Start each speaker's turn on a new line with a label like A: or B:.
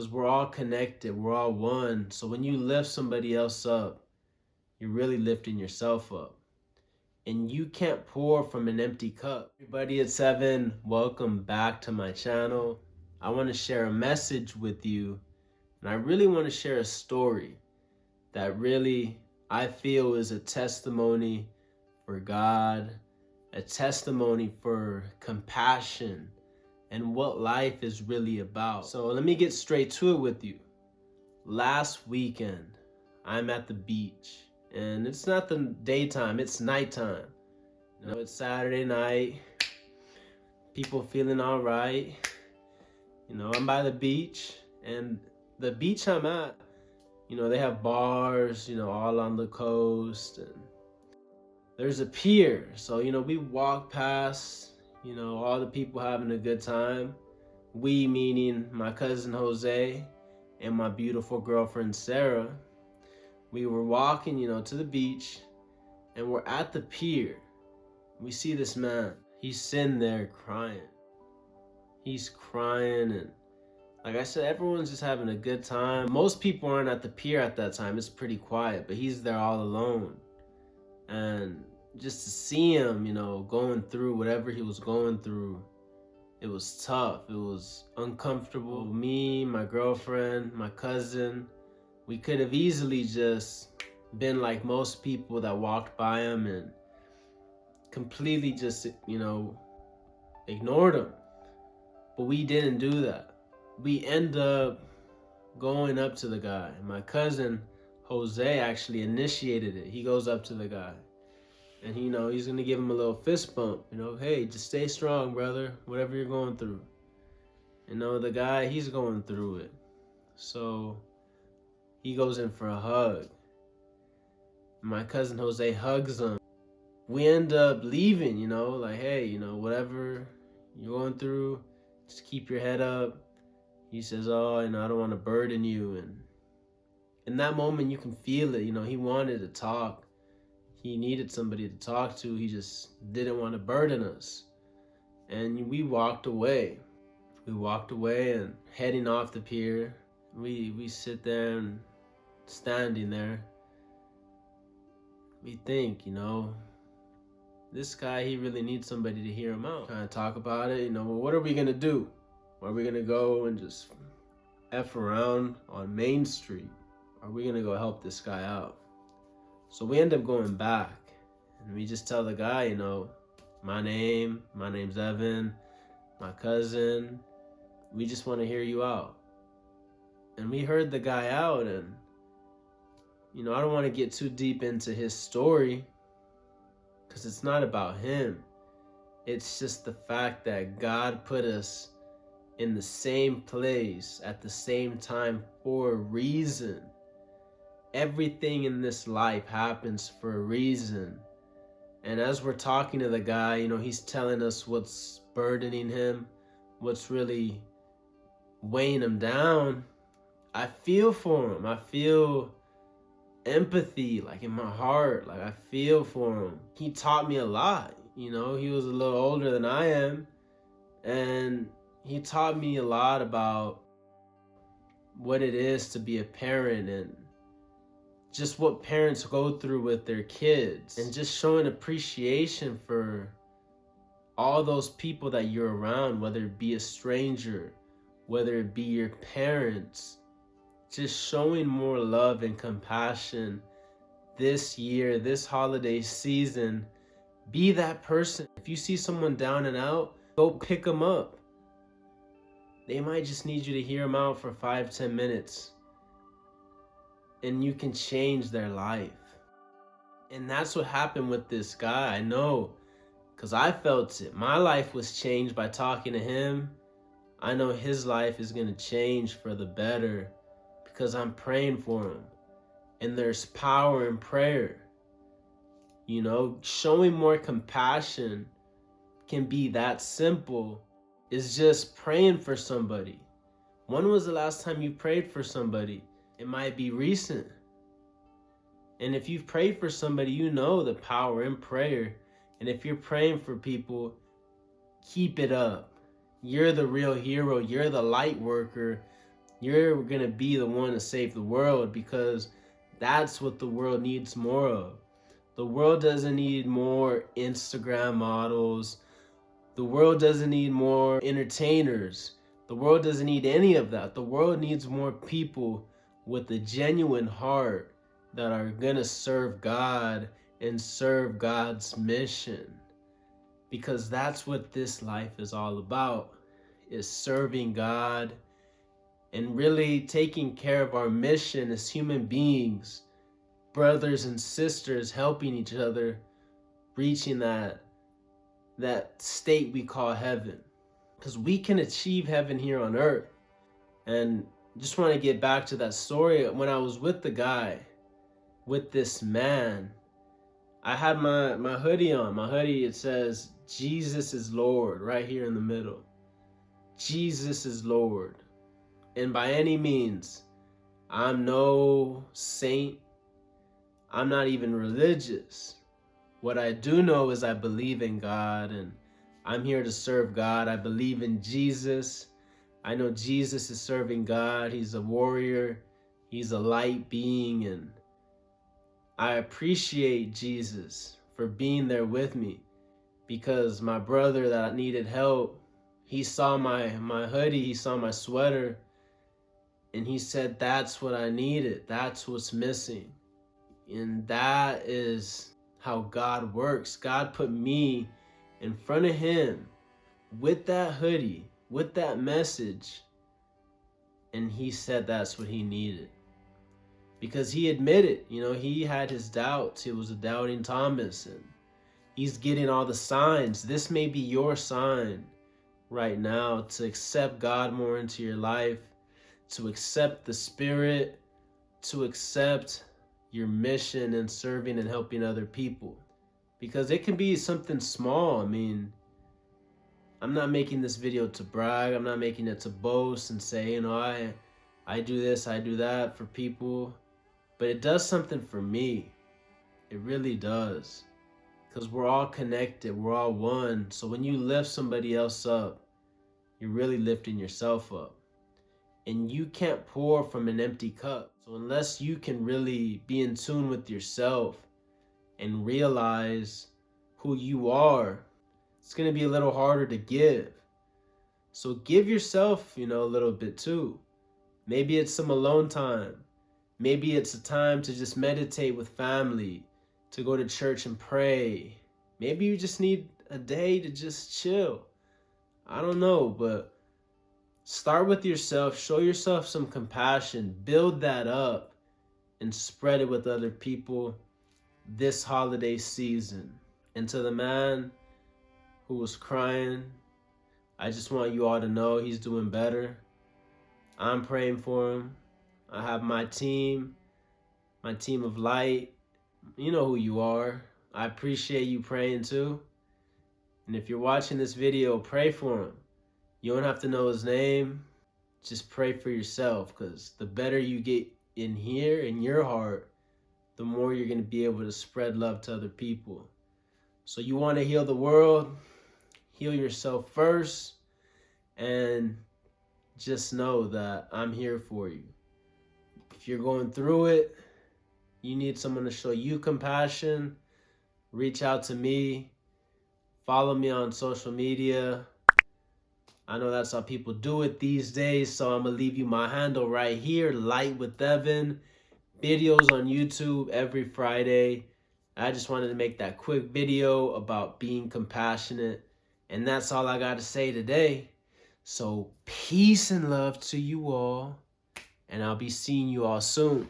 A: Because we're all connected, we're all one. So when you lift somebody else up, you're really lifting yourself up. And you can't pour from an empty cup. Everybody at 7, welcome back to my channel. I want to share a message with you, and I really want to share a story that really I feel is a testimony for God, a testimony for compassion and what life is really about. So let me get straight to it with you. Last weekend, I'm at the beach, and it's not the daytime, it's nighttime. You know, it's Saturday night, people feeling all right. You know, I'm by the beach, and the beach I'm at, you know, they have bars, you know, all on the coast, and there's a pier. So, you know, we walk past, you know, all the people having a good time. We, meaning my cousin Jose and my beautiful girlfriend Sarah. We were walking, you know, to the beach, and we're at the pier. We see this man. He's sitting there crying. He's crying, and like I said, everyone's just having a good time. Most people aren't at the pier at that time. It's pretty quiet, but he's there all alone. And just to see him, you know, going through whatever he was going through, it was tough. It was uncomfortable. Me, my girlfriend, my cousin, we could have easily just been like most people that walked by him and completely just, you know, ignored him. But we didn't do that. We end up going up to the guy. My cousin, Jose, actually initiated it. He goes up to the guy. And you know, he's gonna give him a little fist bump. You know, hey, just stay strong, brother, whatever you're going through. You know, the guy, he's going through it. So he goes in for a hug. My cousin Jose hugs him. We end up leaving, you know, like, hey, you know, whatever you're going through, just keep your head up. He says, oh, you know, I don't want to burden you. And in that moment, you can feel it. You know, he wanted to talk. He needed somebody to talk to. He just didn't want to burden us. And we walked away. We walked away and heading off the pier. We sit there and standing there. We think, you know, this guy, he really needs somebody to hear him out. Kind of talk about it, you know, well, what are we going to do? Are we going to go and just F around on Main Street? Are we going to go help this guy out? So we end up going back, and we just tell the guy, you know, my name's Evan, my cousin, we just want to hear you out. And we heard the guy out, and, you know, I don't want to get too deep into his story, because it's not about him. It's just the fact that God put us in the same place at the same time for a reason. Everything in this life happens for a reason. And as we're talking to the guy, you know, he's telling us what's burdening him, what's really weighing him down. I feel for him. I feel empathy, like in my heart. Like, I feel for him. He taught me a lot. You know, he was a little older than I am, and he taught me a lot about what it is to be a parent and just what parents go through with their kids, and just showing appreciation for all those people that you're around, whether it be a stranger, whether it be your parents. Just showing more love and compassion this year, this holiday season. Be that person. If you see someone down and out, go pick them up. They might just need you to hear them out for 5-10 minutes. And you can change their life. And that's what happened with this guy. I know, because I felt it. My life was changed by talking to him. I know his life is going to change for the better because I'm praying for him. And there's power in prayer. You know, showing more compassion can be that simple. It's just praying for somebody. When was the last time you prayed for somebody? It might be recent. And if you've prayed for somebody, you know the power in prayer. And if you're praying for people, keep it up. You're the real hero. You're the light worker. You're going to be the one to save the world, because that's what the world needs more of. The world doesn't need more Instagram models. The world doesn't need more entertainers. The world doesn't need any of that. The world needs more people with a genuine heart that are going to serve God and serve God's mission. Because that's what this life is all about, is serving God and really taking care of our mission as human beings, brothers and sisters, helping each other, reaching that state we call heaven. Because we can achieve heaven here on earth. And just want to get back to that story. When I was with the guy, with this man, I had my hoodie on. My hoodie, it says, Jesus is Lord, right here in the middle. Jesus is Lord. And by any means, I'm no saint. I'm not even religious. What I do know is I believe in God, and I'm here to serve God. I believe in Jesus. I know Jesus is serving God. He's a warrior. He's a light being, and I appreciate Jesus for being there with me, because my brother that needed help, he saw my hoodie, he saw my sweater, and he said, that's what I needed. That's what's missing. And that is how God works. God put me in front of him with that hoodie, with that message, and he said that's what he needed. Because he admitted, he had his doubts. He was a doubting Thomas, and he's getting all the signs. This may be your sign right now to accept God more into your life, to accept the Spirit, to accept your mission in serving and helping other people. Because it can be something small. I mean, I'm not making this video to brag. I'm not making it to boast and say, I do this, I do that for people. But it does something for me. It really does. Because we're all connected. We're all one. So when you lift somebody else up, you're really lifting yourself up. And you can't pour from an empty cup. So unless you can really be in tune with yourself and realize who you are, it's going to be a little harder to give. So give yourself, a little bit too. Maybe it's some alone time. Maybe it's a time to just meditate with family, to go to church and pray. Maybe you just need a day to just chill. I don't know, but start with yourself. Show yourself some compassion. Build that up and spread it with other people this holiday season. And to the man who was crying, I just want you all to know he's doing better. I'm praying for him. I have my team of light. You know who you are. I appreciate you praying too. And if you're watching this video, pray for him. You don't have to know his name. Just pray for yourself, because the better you get in here, in your heart, the more you're going to be able to spread love to other people. So you want to heal the world, heal yourself first, and just know that I'm here for you. If you're going through it, you need someone to show you compassion, reach out to me, follow me on social media. I know that's how people do it these days, so I'm going to leave you my handle right here, Light with Evan. Videos on YouTube every Friday. I just wanted to make that quick video about being compassionate. And that's all I got to say today. So peace and love to you all. And I'll be seeing you all soon.